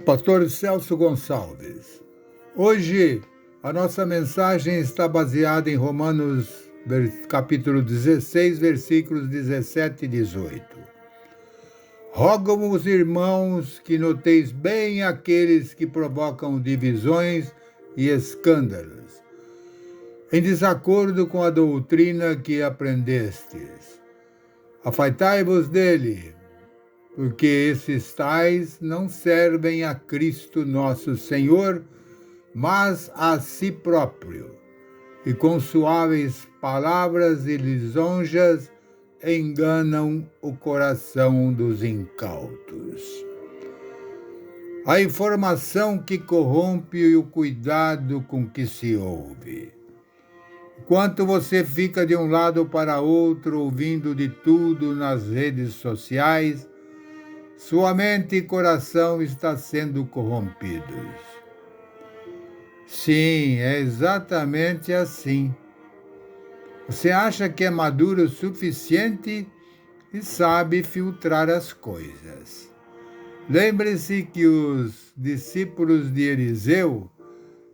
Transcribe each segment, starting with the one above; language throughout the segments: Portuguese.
Pastor Celso Gonçalves. Hoje a nossa mensagem está baseada em Romanos capítulo 16, versículos 17 e 18. Rogo-vos, irmãos, que noteis bem aqueles que provocam divisões e escândalos, em desacordo com a doutrina que aprendestes. Afastai-vos dele, porque esses tais não servem a Cristo nosso Senhor, mas a si próprio, e com suaves palavras e lisonjas enganam o coração dos incautos. A informação que corrompe e o cuidado com que se ouve. Enquanto você fica de um lado para outro ouvindo de tudo nas redes sociais, sua mente e coração estão sendo corrompidos. Sim, é exatamente assim. Você acha que é maduro o suficiente e sabe filtrar as coisas. Lembre-se que os discípulos de Eliseu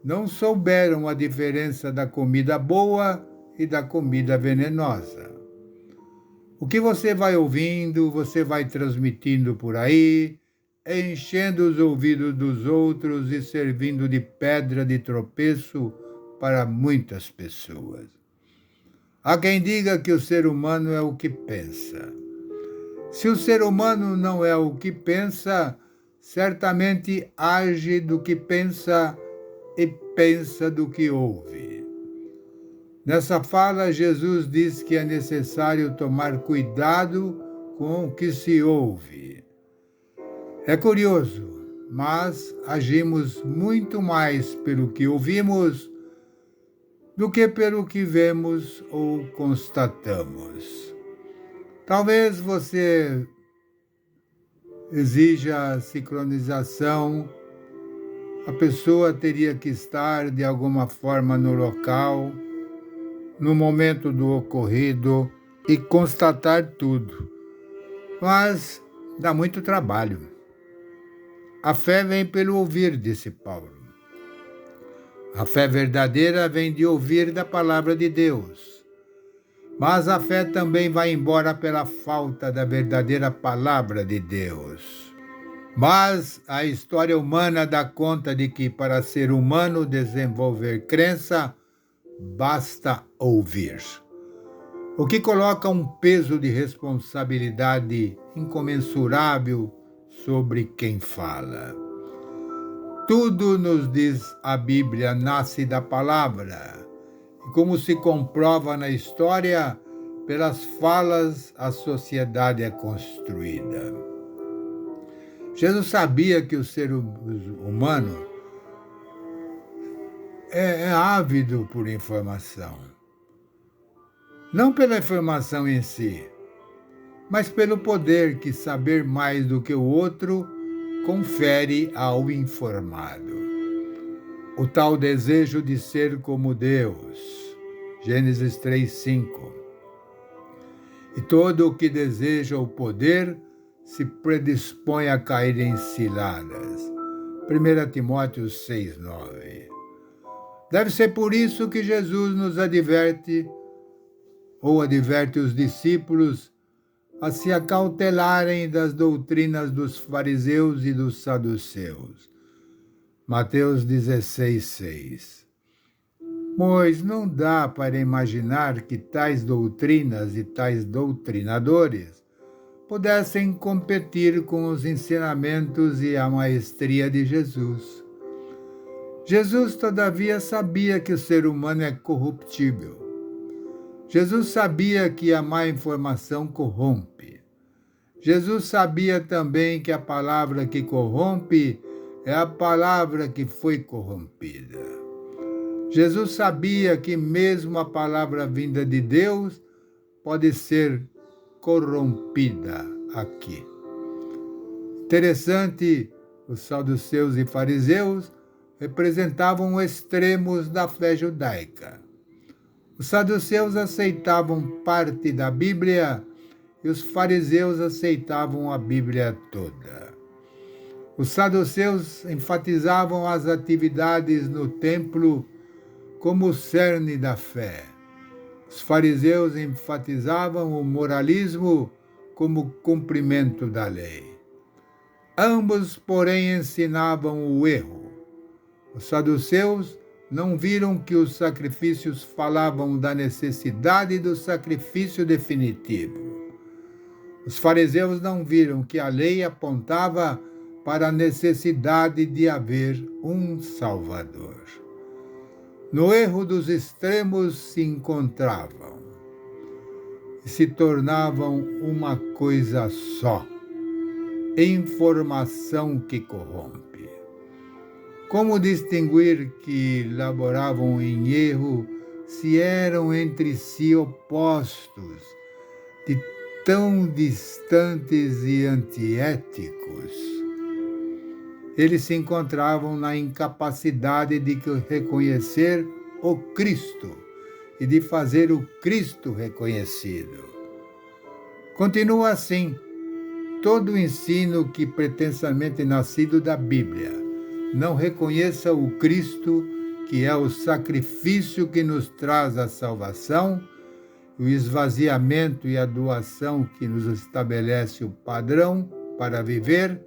não souberam a diferença da comida boa e da comida venenosa. O que você vai ouvindo, você vai transmitindo por aí, enchendo os ouvidos dos outros e servindo de pedra de tropeço para muitas pessoas. Há quem diga que o ser humano é o que pensa. Se o ser humano não é o que pensa, certamente age do que pensa e pensa do que ouve. Nessa fala, Jesus diz que é necessário tomar cuidado com o que se ouve. É curioso, mas agimos muito mais pelo que ouvimos do que pelo que vemos ou constatamos. Talvez você exija sincronização, a pessoa teria que estar de alguma forma no local, no momento do ocorrido e constatar tudo. Mas dá muito trabalho. A fé vem pelo ouvir, disse Paulo. A fé verdadeira vem de ouvir da palavra de Deus. Mas a fé também vai embora pela falta da verdadeira palavra de Deus. Mas a história humana dá conta de que para ser humano desenvolver crença, basta ouvir. O que coloca um peso de responsabilidade incomensurável sobre quem fala. Tudo, nos diz a Bíblia, nasce da palavra. E como se comprova na história, pelas falas a sociedade é construída. Jesus sabia que o ser humano é ávido por informação. Não pela informação em si, mas pelo poder que saber mais do que o outro confere ao informado. O tal desejo de ser como Deus. Gênesis 3:5. E todo o que deseja o poder se predispõe a cair em ciladas. 1 Timóteo 6:9. Deve ser por isso que Jesus nos adverte, ou adverte os discípulos, a se acautelarem das doutrinas dos fariseus e dos saduceus. Mateus 16:6. Pois não dá para imaginar que tais doutrinas e tais doutrinadores pudessem competir com os ensinamentos e a maestria de Jesus. Jesus, todavia, sabia que o ser humano é corruptível. Jesus sabia que a má informação corrompe. Jesus sabia também que a palavra que corrompe é a palavra que foi corrompida. Jesus sabia que mesmo a palavra vinda de Deus pode ser corrompida aqui. Interessante, os saduceus e fariseus representavam extremos da fé judaica. Os saduceus aceitavam parte da Bíblia e os fariseus aceitavam a Bíblia toda. Os saduceus enfatizavam as atividades no templo como o cerne da fé. Os fariseus enfatizavam o moralismo como cumprimento da lei. Ambos, porém, ensinavam o erro. Os saduceus não viram que os sacrifícios falavam da necessidade do sacrifício definitivo. Os fariseus não viram que a lei apontava para a necessidade de haver um Salvador. No erro dos extremos se encontravam e se tornavam uma coisa só: informação que corrompe. Como distinguir que laboravam em erro se eram entre si opostos, de tão distantes e antiéticos? Eles se encontravam na incapacidade de reconhecer o Cristo e de fazer o Cristo reconhecido. Continua assim: todo ensino que pretensamente nascido da Bíblia não reconheça o Cristo, que é o sacrifício que nos traz a salvação, o esvaziamento e a doação que nos estabelece o padrão para viver,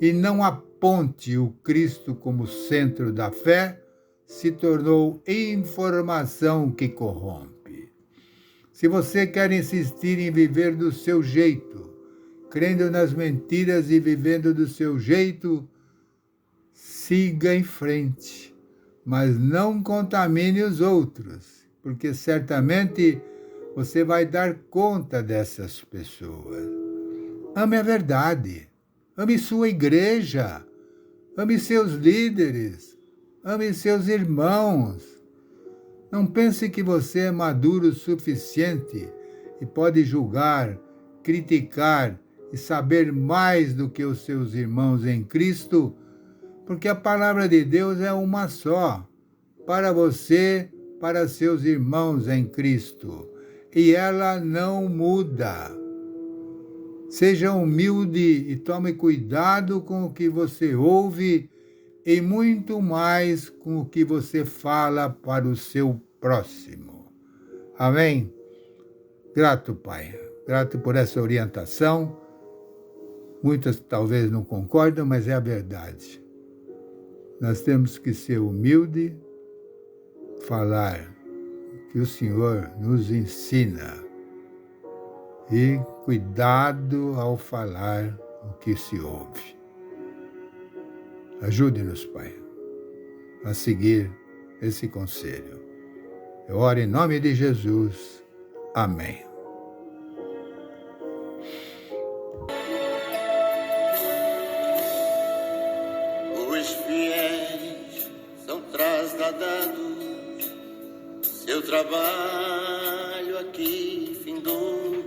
e não aponte o Cristo como centro da fé, se tornou informação que corrompe. Se você quer insistir em viver do seu jeito, crendo nas mentiras e vivendo do seu jeito, siga em frente, mas não contamine os outros, porque certamente você vai dar conta dessas pessoas. Ame a verdade, ame sua igreja, ame seus líderes, ame seus irmãos. Não pense que você é maduro o suficiente e pode julgar, criticar e saber mais do que os seus irmãos em Cristo, porque a palavra de Deus é uma só, para você, para seus irmãos em Cristo, e ela não muda. Seja humilde e tome cuidado com o que você ouve e muito mais com o que você fala para o seu próximo. Amém? Grato, Pai. Grato por essa orientação. Muitas talvez não concordam, mas é a verdade. Nós temos que ser humildes, falar o que o Senhor nos ensina e cuidado ao falar o que se ouve. Ajude-nos, Pai, a seguir esse conselho. Eu oro em nome de Jesus. Amém. Os fiéis são trasladados, seu trabalho aqui findou,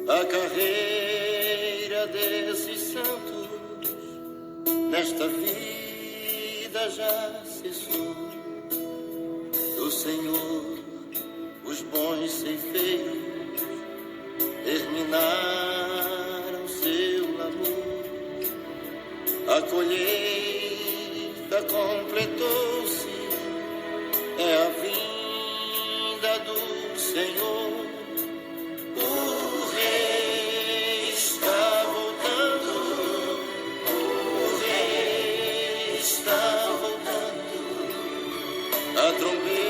a carreira desses santos nesta vida já cessou. Do Senhor os bons ceifeiros terminaram seu labor, a colheita completou-se, é a vinda do Senhor. O Rei está voltando, o Rei está voltando, a trombeta